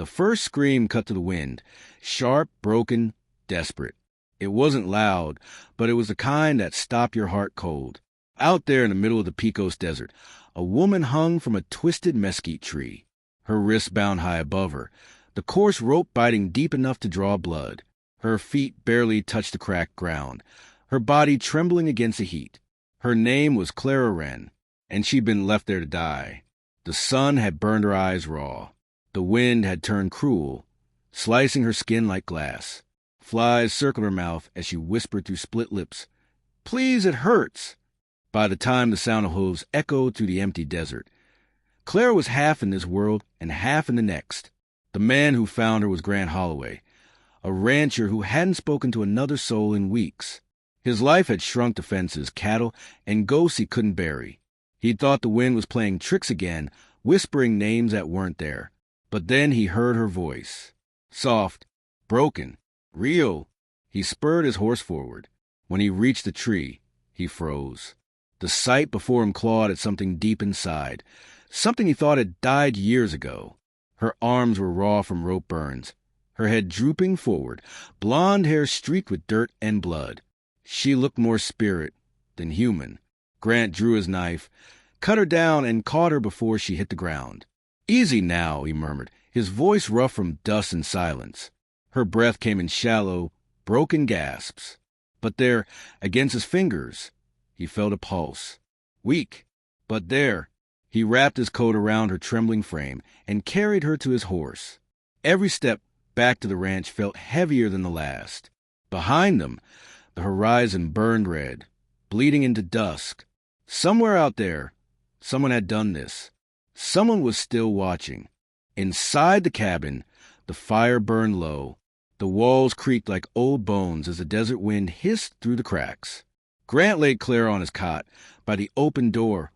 The first scream cut to the wind, sharp, broken, desperate. It wasn't loud, but it was the kind that stopped your heart cold. Out there in the middle of the Pecos Desert, a woman hung from a twisted mesquite tree, her wrists bound high above her, the coarse rope biting deep enough to draw blood. Her feet barely touched the cracked ground, her body trembling against the heat. Her name was Clara Wren, and she'd been left there to die. The sun had burned her eyes raw. The wind had turned cruel, slicing her skin like glass. Flies circled her mouth as she whispered through split lips, "Please, it hurts." By the time the sound of hooves echoed through the empty desert, Clara was half in this world and half in the next. The man who found her was Grant Holloway, a rancher who hadn't spoken to another soul in weeks. His life had shrunk to fences, cattle, and ghosts he couldn't bury. He'd thought the wind was playing tricks again, whispering names that weren't there. But then he heard her voice. Soft, broken, real. He spurred his horse forward. When he reached the tree, he froze. The sight before him clawed at something deep inside, something he thought had died years ago. Her arms were raw from rope burns, her head drooping forward, blonde hair streaked with dirt and blood. She looked more spirit than human. Grant drew his knife, cut her down, and caught her before she hit the ground. "Easy now," he murmured, his voice rough from dust and silence. Her breath came in shallow, broken gasps. But there, against his fingers, he felt a pulse. Weak, but there. He wrapped his coat around her trembling frame and carried her to his horse. Every step back to the ranch felt heavier than the last. Behind them, the horizon burned red, bleeding into dusk. Somewhere out there, someone had done this. Someone was still watching. Inside the cabin, the fire burned low. The walls creaked like old bones as the desert wind hissed through the cracks. Grant laid Clara on his cot by the open door,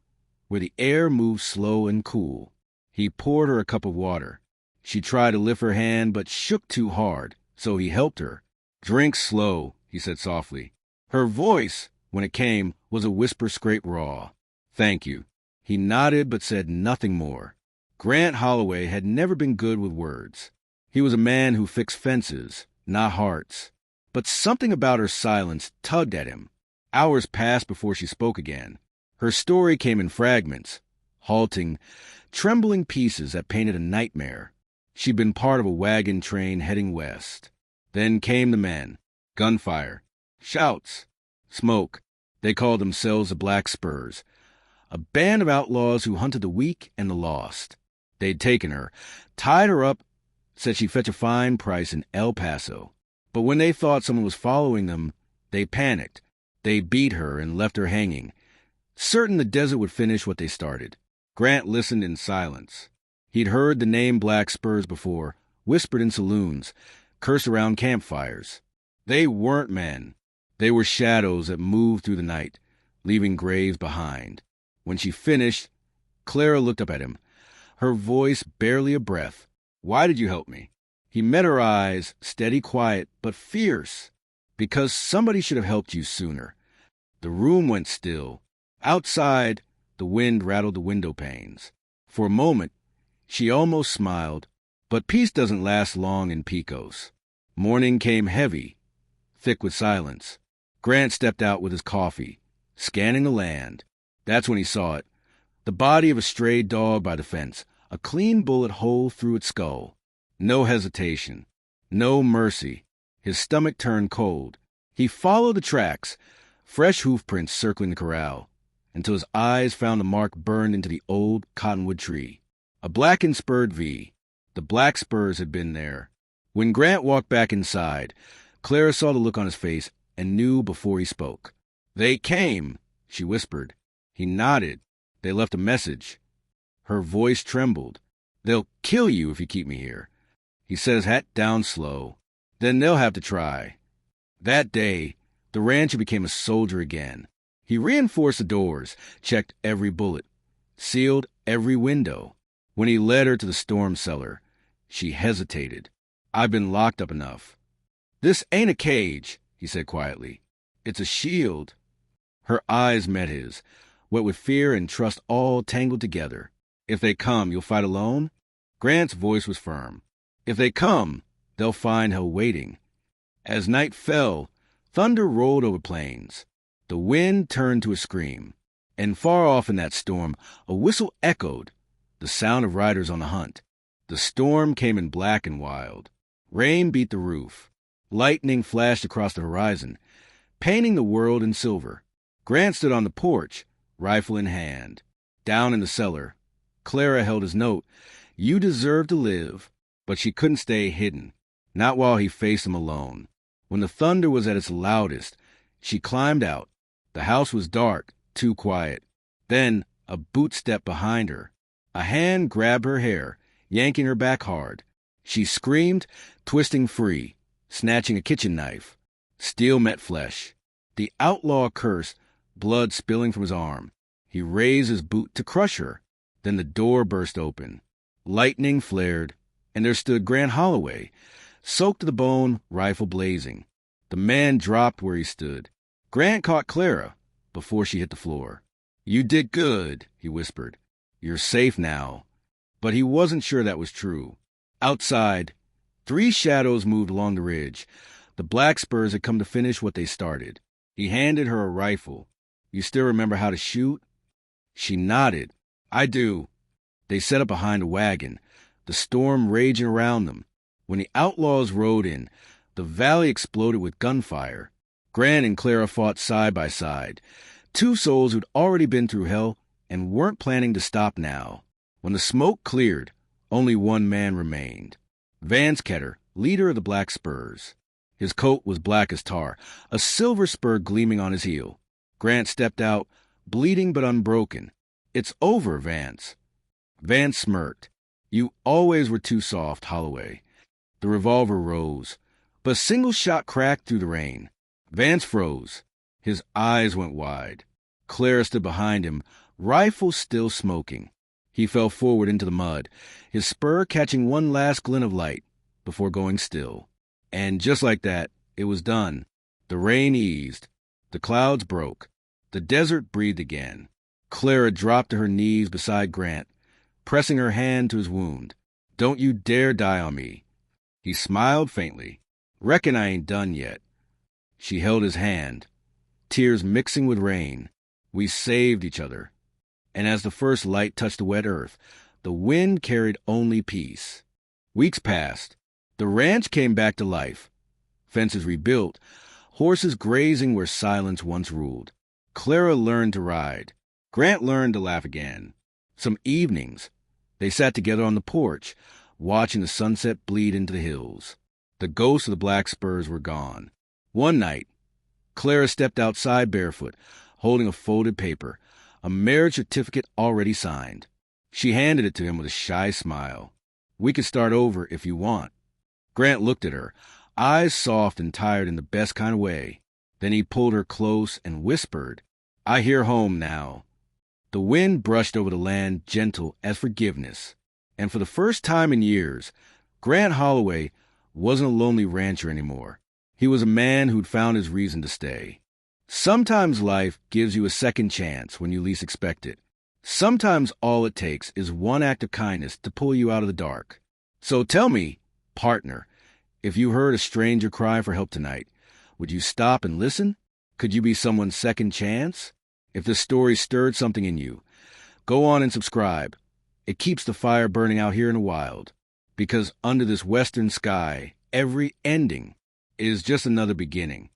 where the air moved slow and cool. He poured her a cup of water. She tried to lift her hand, but shook too hard, so he helped her. "Drink slow," he said softly. Her voice, when it came, was a whisper scraped raw. "Thank you." He nodded but said nothing more. Grant Holloway had never been good with words. He was a man who fixed fences, not hearts. But something about her silence tugged at him. Hours passed before she spoke again. Her story came in fragments, halting, trembling pieces that painted a nightmare. She'd been part of a wagon train heading west. Then came the men. Gunfire. Shouts. Smoke. They called themselves the Black Spurs, a band of outlaws who hunted the weak and the lost. They'd taken her, tied her up, said she'd fetch a fine price in El Paso. But when they thought someone was following them, they panicked. They beat her and left her hanging, certain the desert would finish what they started. Grant listened in silence. He'd heard the name Black Spurs before, whispered in saloons, cursed around campfires. They weren't men. They were shadows that moved through the night, leaving graves behind. When she finished, Clara looked up at him, her voice barely a breath. "Why did you help me?" He met her eyes, steady, quiet, but fierce. "Because somebody should have helped you sooner." The room went still. Outside, the wind rattled the window panes. For a moment, she almost smiled, but peace doesn't last long in Pecos. Morning came heavy, thick with silence. Grant stepped out with his coffee, scanning the land. That's when he saw it. The body of a stray dog by the fence, a clean bullet hole through its skull. No hesitation, no mercy. His stomach turned cold. He followed the tracks, fresh hoof prints circling the corral, until his eyes found the mark burned into the old cottonwood tree. A blackened spurred V. The Black Spurs had been there. When Grant walked back inside, Clara saw the look on his face and knew before he spoke. "They came," she whispered. He nodded. "They left a message." Her voice trembled. "They'll kill you if you keep me here." He set his hat down slow. "Then they'll have to try." That day, the rancher became a soldier again. He reinforced the doors, checked every bullet, sealed every window. When he led her to the storm cellar, she hesitated. "I've been locked up enough." "This ain't a cage," he said quietly. "It's a shield." Her eyes met his, wet with fear and trust all tangled together. "If they come, you'll fight alone?" Grant's voice was firm. If they come, they'll find hell waiting. As night fell, thunder rolled over plains. The wind turned to a scream, and far off in that storm, a whistle echoed, the sound of riders on the hunt. The storm came in black and wild. Rain beat the roof. Lightning flashed across the horizon, painting the world in silver. Grant stood on the porch, rifle in hand. Down in the cellar, Clara held his note. You deserve to live. But she couldn't stay hidden, not while he faced him alone. When the thunder was at its loudest, she climbed out. The house was dark, too quiet. Then a boot stepped behind her. A hand grabbed her hair, yanking her back hard. She screamed, twisting free, snatching a kitchen knife. Steel met flesh. The outlaw cursed, blood spilling from his arm. He raised his boot to crush her. Then the door burst open. Lightning flared, and there stood Grant Holloway, soaked to the bone, rifle blazing. The man dropped where he stood. Grant caught Clara before she hit the floor. You did good, he whispered. You're safe now. But he wasn't sure that was true. Outside, 3 shadows moved along the ridge. The Black Spurs had come to finish what they started. He handed her a rifle. You still remember how to shoot? She nodded. I do. They set up behind a wagon, the storm raging around them. When the outlaws rode in, the valley exploded with gunfire. Grant and Clara fought side by side, 2 souls who'd already been through hell and weren't planning to stop now. When the smoke cleared, only one man remained. Vance Ketter, leader of the Black Spurs. His coat was black as tar, a silver spur gleaming on his heel. Grant stepped out, bleeding but unbroken. It's over, Vance. Vance smirked. You always were too soft, Holloway. The revolver rose, but a single shot cracked through the rain. Vance froze. His eyes went wide. Clara stood behind him, rifle still smoking. He fell forward into the mud, his spur catching one last glint of light before going still. And just like that, it was done. The rain eased. The clouds broke. The desert breathed again. Clara dropped to her knees beside Grant, pressing her hand to his wound. Don't you dare die on me. He smiled faintly. Reckon I ain't done yet. She held his hand, tears mixing with rain. We saved each other. And as the first light touched the wet earth, the wind carried only peace. Weeks passed. The ranch came back to life. Fences rebuilt, horses grazing where silence once ruled. Clara learned to ride. Grant learned to laugh again. Some evenings, they sat together on the porch, watching the sunset bleed into the hills. The ghosts of the Black Spurs were gone. One night, Clara stepped outside barefoot, holding a folded paper, a marriage certificate already signed. She handed it to him with a shy smile. We could start over if you want. Grant looked at her, eyes soft and tired in the best kind of way. Then he pulled her close and whispered, I hear home now. The wind brushed over the land gentle as forgiveness. And for the first time in years, Grant Holloway wasn't a lonely rancher anymore. He was a man who'd found his reason to stay. Sometimes life gives you a second chance when you least expect it. Sometimes all it takes is one act of kindness to pull you out of the dark. So tell me, partner, if you heard a stranger cry for help tonight, would you stop and listen? Could you be someone's second chance? If this story stirred something in you, go on and subscribe. It keeps the fire burning out here in the wild. Because under this western sky, every ending is just another beginning.